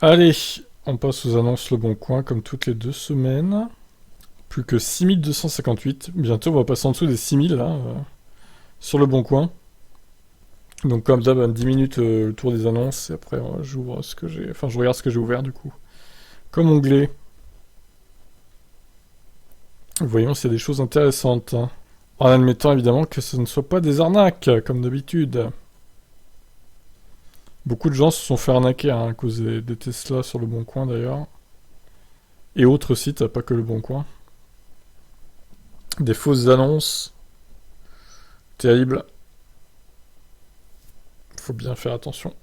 Allez, on passe aux annonces Le Bon Coin comme toutes les 2 semaines. Plus que 6258. Bientôt, on va passer en dessous des 6000 là, sur Le Bon Coin. Donc, comme d'hab, 10 minutes le tour des annonces. Et après, j'ouvre ce que j'ai. Enfin, je regarde ce que j'ai ouvert du coup. Comme onglet. Voyons s'il y a des choses intéressantes, hein. En admettant évidemment que ce ne soit pas des arnaques, comme d'habitude. Beaucoup de gens se sont fait arnaquer hein, à cause des Tesla sur Le Bon Coin d'ailleurs. Et autres sites, pas que Le Bon Coin. Des fausses annonces. Terrible. Faut bien faire attention.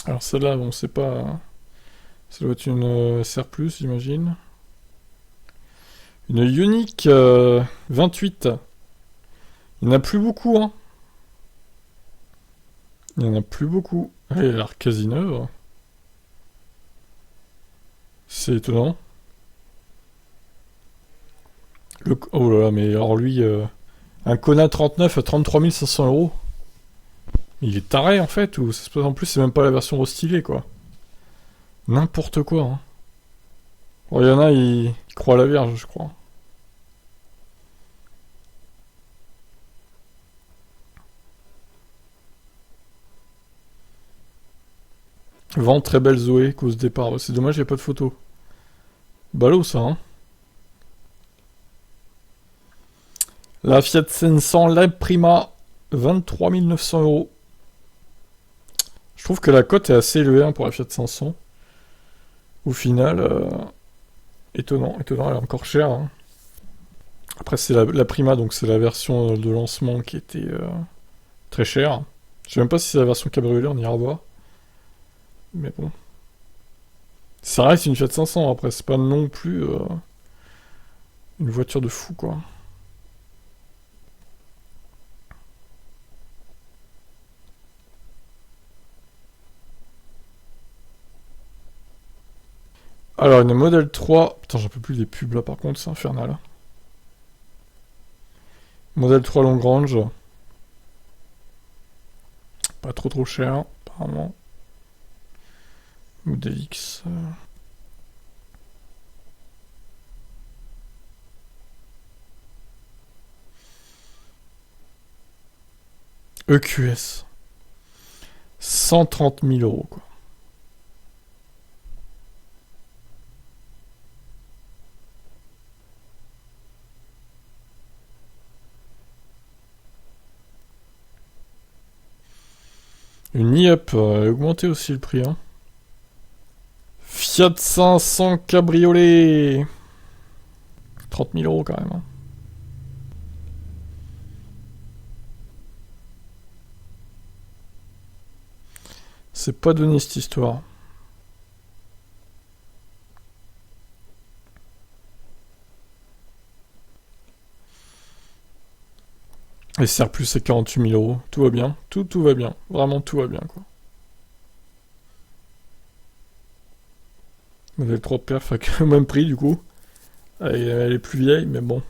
Alors celle-là, bon, c'est pas... Ça doit être une SR+, j'imagine. Une Unique 28. Il n'y en a plus beaucoup, hein. Il n'y en a plus beaucoup. Elle a l'air quasi neuve. C'est étonnant. Oh là là, mais alors lui... un Kona 39 à 33 500 €. Il est taré en fait, ou ça se passe en plus, c'est même pas la version restylée quoi. N'importe quoi, hein. Bon, il y en a, ils croient à la Vierge, je crois. Vent très belle Zoé, cause départ. C'est dommage, il n'y a pas de photo. Ballot ça, hein. La Fiat 500 Lab Prima, 23 900 €. Je trouve que la cote est assez élevée hein, pour la Fiat 500. Au final, étonnant, étonnant, elle est encore chère, hein. Après, c'est la Prima, donc c'est la version de lancement qui était très chère. Je sais même pas si c'est la version cabriolet, on ira voir. Mais bon. Ça reste une Fiat 500, après, c'est pas non plus une voiture de fou, quoi. Alors, une Model 3. Putain, j'en peux plus des pubs là, par contre, c'est infernal. Model 3 Long Range. Pas trop trop cher, apparemment. Model X. EQS. 130 000 €, quoi. Une e-up a augmenté aussi le prix, hein. Fiat 500 Cabriolet. 30 000 € quand même, hein. C'est pas donné cette histoire. Et SR plus c'est 48 000 €. Tout va bien. Tout va bien. Vraiment tout va bien quoi. Modèle 3 perf au même prix du coup. Elle est plus vieille mais bon.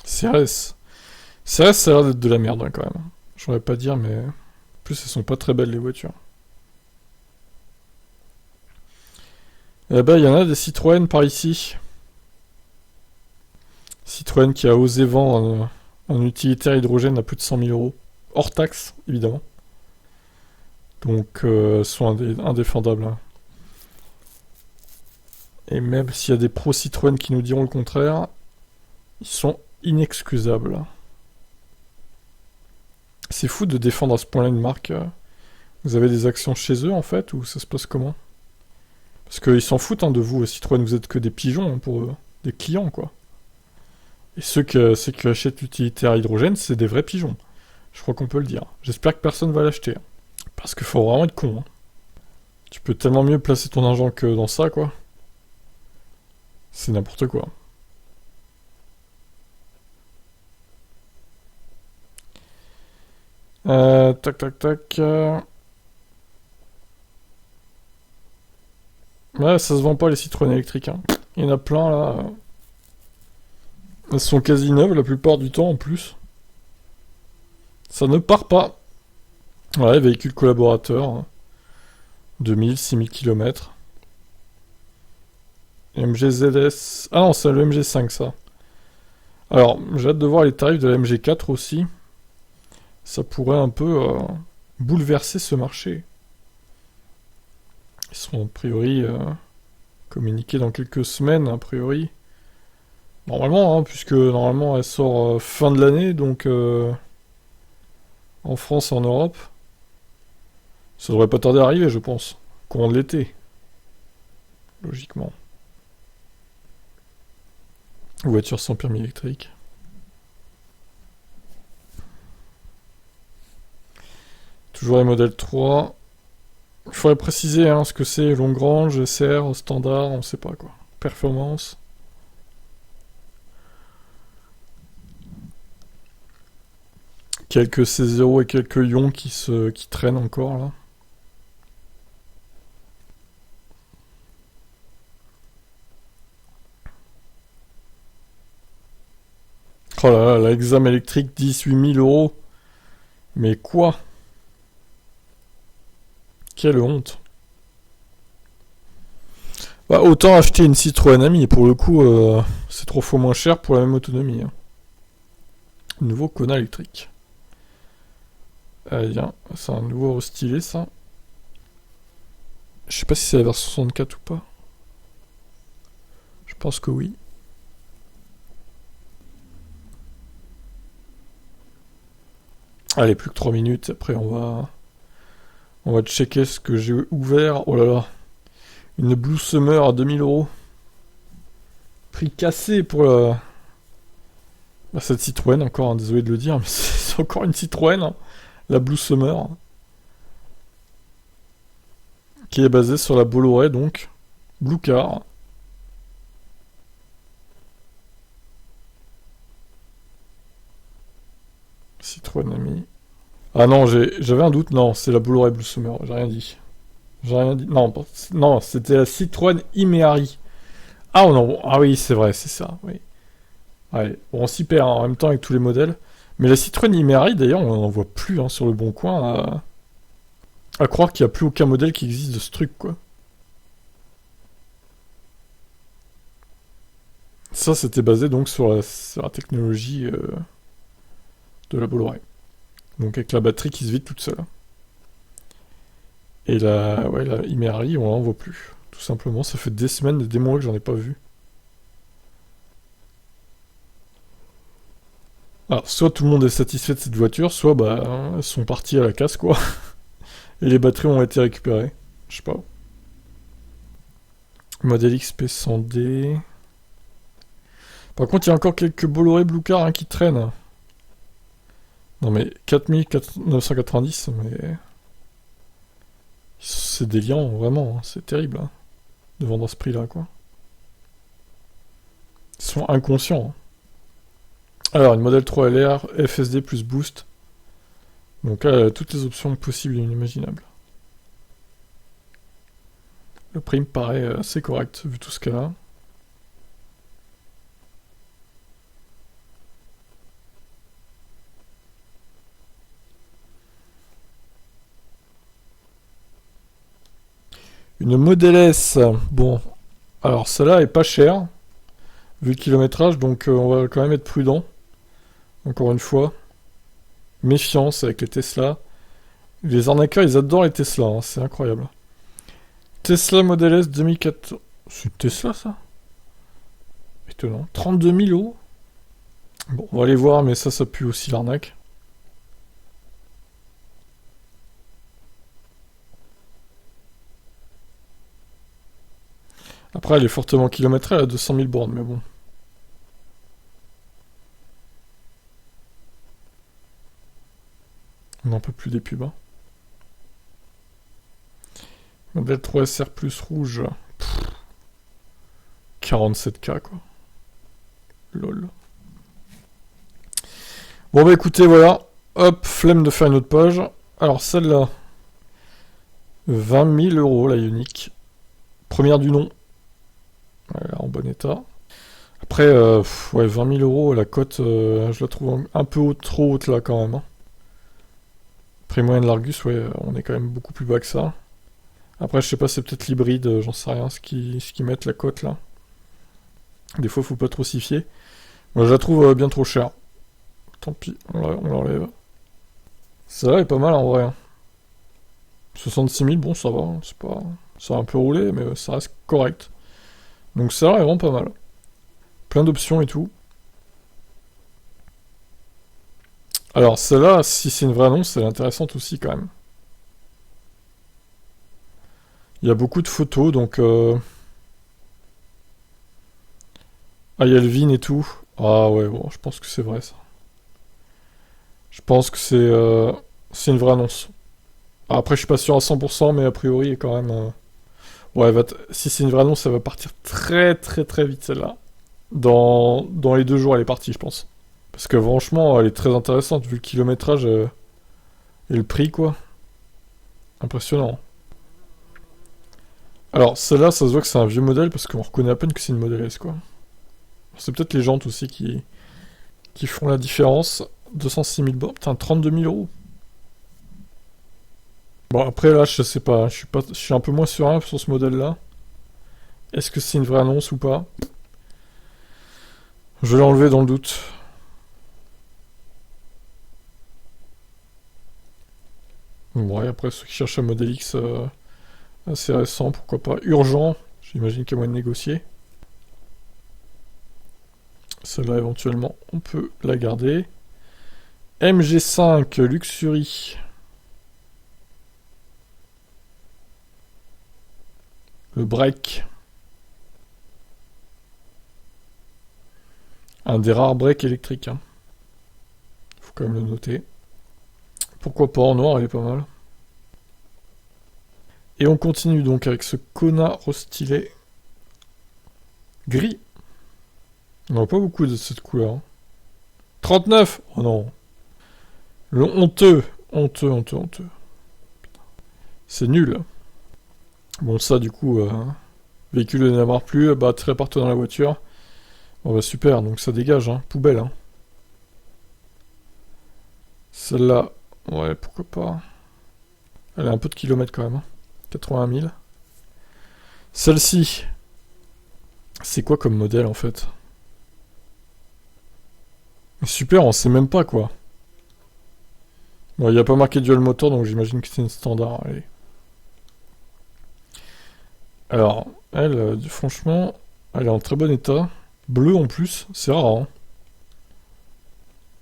CRS. CRS ça a l'air d'être de la merde hein, quand même. J'aurais pas dire mais... En plus elles sont pas très belles les voitures. Eh ben il y en a des Citroën par ici. Citroën qui a osé vendre un utilitaire hydrogène à plus de 100 000 €. Hors taxe, évidemment. Donc, sont indéfendables, hein. Et même s'il y a des pros Citroën qui nous diront le contraire, ils sont inexcusables. C'est fou de défendre à ce point-là une marque. Vous avez des actions chez eux, en fait, ou ça se passe comment? Parce qu'ils s'en foutent hein, de vous, Citroën, vous êtes que des pigeons hein, pour eux. Des clients, quoi. Et ceux qui achètent l'utilitaire hydrogène, c'est des vrais pigeons. Je crois qu'on peut le dire. J'espère que personne va l'acheter. Parce qu'il faut vraiment être con. Hein. Tu peux tellement mieux placer ton argent que dans ça, quoi. C'est n'importe quoi. Tac, tac, tac. Ouais, ça se vend pas les Citroën électriques. Hein. Il y en a plein là. Elles sont quasi neuves la plupart du temps en plus. Ça ne part pas. Ouais, véhicule collaborateur. Hein. 2000, 6000 km. MGZS. Ah non, c'est le MG5 ça. Alors, j'ai hâte de voir les tarifs de la MG4 aussi. Ça pourrait un peu bouleverser ce marché. Ils seront a priori communiqués dans quelques semaines, a priori. Normalement, hein, puisque normalement elle sort fin de l'année, donc en France et en Europe. Ça devrait pas tarder à arriver, je pense. Courant de l'été. Logiquement. Voiture sans permis électrique. Toujours les modèles 3. Il faudrait préciser hein, ce que c'est Longrange, SR, standard, on sait pas quoi. Performance. Quelques C0 et quelques ions qui traînent encore là. Oh là là, la Exam électrique 18 000 euros. Mais quoi? Quelle honte. Bah, autant acheter une Citroën Ami, pour le coup, c'est 3 fois moins cher pour la même autonomie. Hein. Nouveau Kona électrique. Allez, c'est un nouveau restylé ça. Je sais pas si c'est la version 64 ou pas. Je pense que oui. Allez, plus que 3 minutes, après on va checker ce que j'ai ouvert. Oh là là. Une Blue Summer à 2000 euros. Prix cassé pour la... Bah, cette Citroën, encore, hein, désolé de le dire, mais c'est encore une Citroën, hein, la Blue Summer. Qui est basée sur la Bolloré, donc. Blue Car. Citroën Ami. Ah non, j'avais un doute, non, c'est la Bolloré Blue Summer, j'ai rien dit. J'ai rien dit. Non, non, c'était la Citroën Imeari. Ah non, ah oui, c'est vrai, c'est ça, oui. Ouais, bon, on s'y perd hein, en même temps avec tous les modèles. Mais la Citroën Imeari, d'ailleurs, on n'en voit plus hein, sur le bon coin. À croire qu'il n'y a plus aucun modèle qui existe de ce truc, quoi. Ça, c'était basé donc sur la technologie de la Bolloré. Donc avec la batterie qui se vide toute seule. Et la Imeari, on l'en voit plus. Tout simplement, ça fait des semaines et des mois que j'en ai pas vu. Alors, soit tout le monde est satisfait de cette voiture, soit bah, elles sont parties à la casse, quoi. Et les batteries ont été récupérées. Je sais pas. Modèle XP 100D. Par contre, il y a encore quelques Bolloré Blue Car hein, qui traînent. Non mais 4990, mais... C'est déliant, vraiment. Hein. C'est terrible. Hein, de vendre à ce prix-là, quoi. Ils sont inconscients. Hein. Alors, une modèle 3 LR, FSD plus boost. Donc là, toutes les options possibles et inimaginables. Le prix me paraît assez correct, vu tout ce qu'elle a. Une Model S. Bon, alors celle-là est pas chère, vu le kilométrage, donc on va quand même être prudent. Encore une fois. Méfiance avec les Tesla. Les arnaqueurs, ils adorent les Tesla, hein, c'est incroyable. Tesla Model S 2014. C'est une Tesla, ça? Étonnant. 32 000 euros? Bon, on va aller voir, mais ça pue aussi l'arnaque. Après, elle est fortement kilométrée, elle a 200 000 bornes, mais bon. On n'en peut plus des pubs. Hein. Modèle 3 SR plus rouge. 47K, quoi. Lol. Bon, bah écoutez, voilà. Hop, flemme de faire une autre page. Alors, celle-là. 20 000 euros, la Ioniq. Première du nom. Voilà, en bon état. Après, ouais, 20 000 euros, la cote, je la trouve un peu haute, trop haute là quand même. Hein. Prix moyen de l'Argus, ouais, on est quand même beaucoup plus bas que ça. Après, je sais pas, c'est peut-être l'hybride, j'en sais rien, ce qui mettent la cote là. Des fois, faut pas trop s'y fier. Moi, je la trouve bien trop chère. Tant pis, on l'enlève. Celle-là est pas mal en vrai. Hein. 66 000, bon, ça va, hein, c'est pas... Ça a un peu roulé, mais ça reste correct. Donc celle-là est vraiment pas mal. Plein d'options et tout. Alors celle-là, si c'est une vraie annonce, elle est intéressante aussi quand même. Il y a beaucoup de photos, donc... Ah, il y a le VIN et tout. Ah ouais, bon, je pense que c'est vrai ça. Je pense que c'est une vraie annonce. Après, je suis pas sûr à 100%, mais a priori, quand même... Ouais, si c'est une vraie annonce, ça va partir très très très vite celle-là. Dans les 2 jours, elle est partie, je pense. Parce que franchement, elle est très intéressante, vu le kilométrage et le prix, quoi. Impressionnant. Alors, celle-là, ça se voit que c'est un vieux modèle, parce qu'on reconnaît à peine que c'est une Model S, quoi. C'est peut-être les jantes aussi qui font la différence. 206 000 bornes, putain, 32 000 euros. Bon, après, là, je sais pas, je suis un peu moins serein sur ce modèle-là. Est-ce que c'est une vraie annonce ou pas? Je l'ai enlevé dans le doute. Bon, ouais, après, ceux qui cherchent un modèle X assez récent, pourquoi pas. Urgent, j'imagine qu'il y a moyen de négocier. Celle-là, éventuellement, on peut la garder. MG5 Luxury. Le break. Un des rares breaks électriques. Hein. Faut quand même le noter. Pourquoi pas en noir, elle est pas mal. Et on continue donc avec ce Kona restylé gris. On n'a pas beaucoup de cette couleur. Hein. 39. Oh non. Le honteux. Honteux, honteux, honteux. C'est nul. Bon, ça, du coup, véhicule ne démarre plus, batterie part dans la voiture. Bon, bah super, donc ça dégage, hein. Poubelle, hein. Celle-là, ouais, pourquoi pas. Elle a un peu de kilomètres quand même. Hein. 80 000. Celle-ci, c'est quoi comme modèle en fait? Super, on sait même pas quoi. Bon, il n'y a pas marqué dual motor, donc j'imagine que c'est une standard. Allez. Alors, elle, franchement, elle est en très bon état. Bleu en plus, c'est rare. Hein.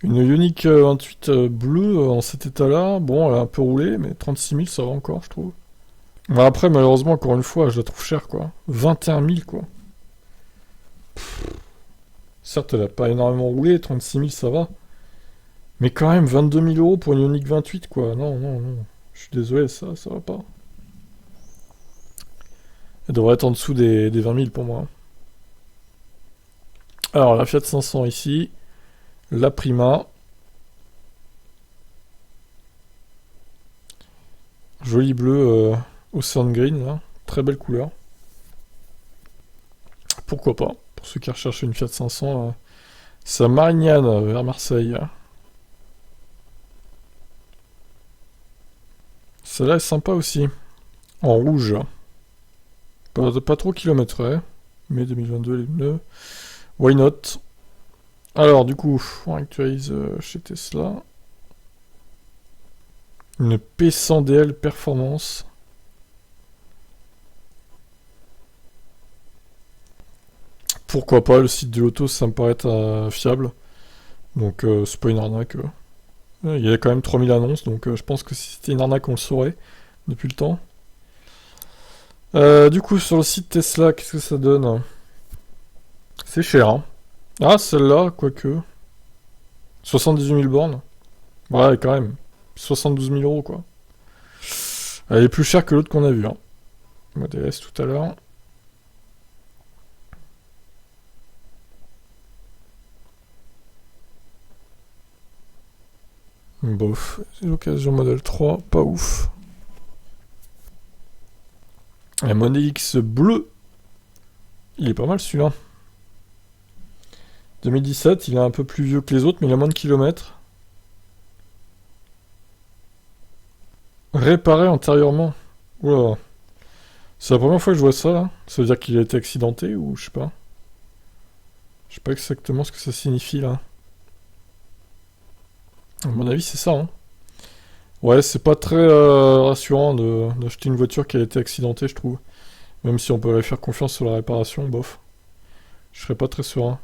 Une Ioniq 28 bleue en cet état-là, bon, elle a un peu roulé, mais 36 000, ça va encore, je trouve. Mais après, malheureusement, encore une fois, je la trouve chère, quoi. 21 000, quoi. Certes, elle a pas énormément roulé, 36 000, ça va. Mais quand même, 22 000 euros pour une Ioniq 28, quoi. Non, non, non. Je suis désolé, ça va pas. Elle devrait être en dessous des 20 000 pour moi. Alors, la Fiat 500 ici. La Prima. Joli bleu Ocean Green, là. Très belle couleur. Pourquoi pas. Pour ceux qui recherchent une Fiat 500, c'est à Marignane, vers Marseille. Celle-là est sympa aussi. En rouge. Pas trop kilométré. Mais 2022, les pneus. Why not? Alors, du coup, on actualise chez Tesla. Une P100DL Performance. Pourquoi pas, le site de l'auto, ça me paraît être fiable. Donc, c'est pas une arnaque. Il y a quand même 3000 annonces, donc je pense que si c'était une arnaque, on le saurait depuis le temps. Du coup, sur le site Tesla, qu'est-ce que ça donne? C'est cher, hein. Ah, celle-là, quoique. 78 000 bornes. Ouais, quand même. 72 000 euros, quoi. Elle est plus chère que l'autre qu'on a vu, hein. Model S tout à l'heure. Bof. L'occasion modèle 3, pas ouf. Un Model X bleu. Il est pas mal celui-là. 2017, il est un peu plus vieux que les autres, mais il a moins de kilomètres. Réparé antérieurement. Oula. C'est la première fois que je vois ça, là. Ça veut dire qu'il a été accidenté, ou je sais pas. Je sais pas exactement ce que ça signifie, là. À mon avis, c'est ça, hein. Ouais, c'est pas très rassurant d'acheter une voiture qui a été accidentée, je trouve. Même si on peut faire confiance sur la réparation, bof. Je serais pas très serein.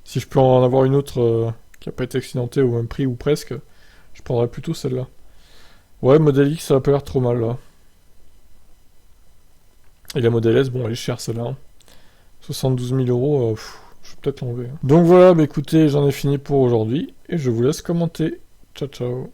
Si je peux en avoir une autre qui a pas été accidentée au même prix ou presque, je prendrais plutôt celle-là. Ouais, Model X, ça a pas l'air trop mal là. Et la Model S, bon, elle est chère celle-là, hein. 72 000 euros, je vais peut-être l'enlever, hein. Donc voilà, bah écoutez, j'en ai fini pour aujourd'hui et je vous laisse commenter. Ciao, ciao.